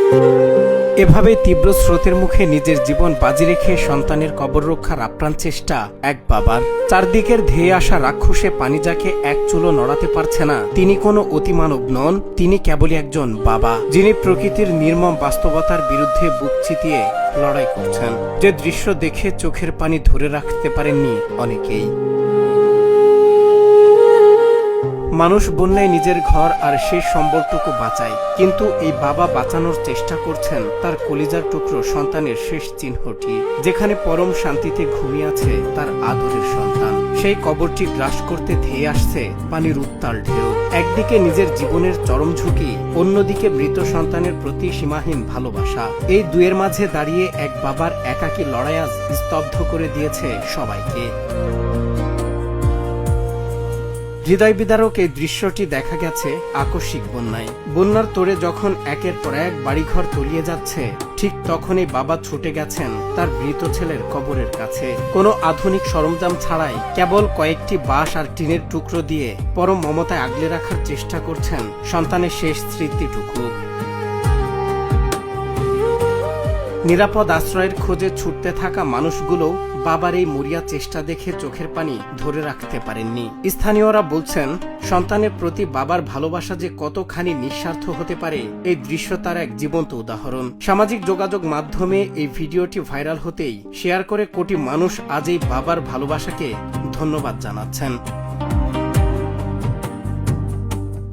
এভাবে তীব্র স্রোতের মুখে নিজের জীবন বাজি রেখে সন্তানের কবর রক্ষার আপ্রাণ চেষ্টা এক বাবার। চারদিকের ধেয়ে আসা রাক্ষসে পানি যাকে এক চুলো নড়াতে পারছে না, তিনি কোনো অতিমানব নন, তিনি কেবলই একজন বাবা, যিনি প্রকৃতির নির্মম বাস্তবতার বিরুদ্ধে বুক চিতিয়ে লড়াই করছেন। যে দৃশ্য দেখে চোখের পানি ধরে রাখতে পারেননি অনেকেই। মানুষ বন্যায় নিজের ঘর আর সেই সম্বলটুকু বাঁচায়, কিন্তু এই বাবা বাঁচানোর চেষ্টা করছেন তার কলিজার টুকরো সন্তানের শেষ চিহ্নটি, যেখানে পরম শান্তিতে ঘুমিয়ে আছে তার আদরের সন্তান। সেই কবরটি গ্রাস করতে ধেয়ে আসছে পানির উত্তাল ঢেউ। একদিকে নিজের জীবনের চরম ঝুঁকি, অন্যদিকে মৃত সন্তানের প্রতি সীমাহীন ভালোবাসা। এই দুয়ের মাঝে দাঁড়িয়ে এক বাবার একাকী লড়াই আজ স্তব্ধ করে দিয়েছে সবাইকে। হৃদয় বিদারক এই দৃশ্যটি দেখা গেছে আকস্মিক বন্যায়। বন্যার তোড়ে যখন একের পর এক বাড়িঘর তলিয়ে যাচ্ছে, ঠিক তখনই বাবা ছুটে গেছেন তার মৃত ছেলের কবরের কাছে। কোনো আধুনিক সরঞ্জাম ছাড়াই কেবল কয়েকটি বাঁশ আর টিনের টুকরো দিয়ে পরম মমতায় আগলে রাখার চেষ্টা করছেন সন্তানের শেষ স্মৃতিটুকু। নিরাপদ আশ্রয়ের খোঁজে ছুটতে থাকা মানুষগুলো বাবার এই মরিয়া চেষ্টা দেখে চোখের পানি ধরে রাখতে পারেননি। স্থানীয়রা বলছেন, সন্তানের প্রতি বাবার ভালোবাসা যে কতখানি নিঃস্বার্থ হতে পারে, এই দৃশ্য তার এক জীবন্ত উদাহরণ। সামাজিক যোগাযোগ মাধ্যমে এই ভিডিওটি ভাইরাল হতেই শেয়ার করে কোটি মানুষ আজ এই বাবার ভালোবাসাকে ধন্যবাদ জানাচ্ছেন।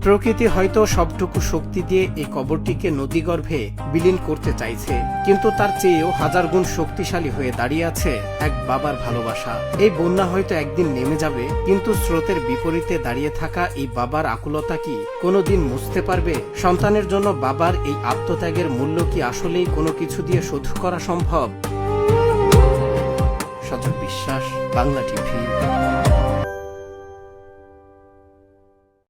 প্রকৃতি হয়তো সবটুকু শক্তি দিয়ে এই কবরটিকে নদীগর্ভে বিলীন করতে চাইছে, কিন্তু তার চেয়েও হাজার গুণ শক্তিশালী হয়ে দাঁড়িয়ে আছে এক বাবার ভালোবাসা। এই বন্যা হয়তো একদিন নেমে যাবে, কিন্তু স্রোতের বিপরীতে দাঁড়িয়ে থাকা এই বাবার আকুলতা কি কোনোদিন মুছতে পারবে? সন্তানের জন্য বাবার এই আত্মত্যাগের মূল্য কি আসলেই কোনো কিছু দিয়ে শোধ করা সম্ভব? সজল বিশ্বাস, বাংলা টিভি।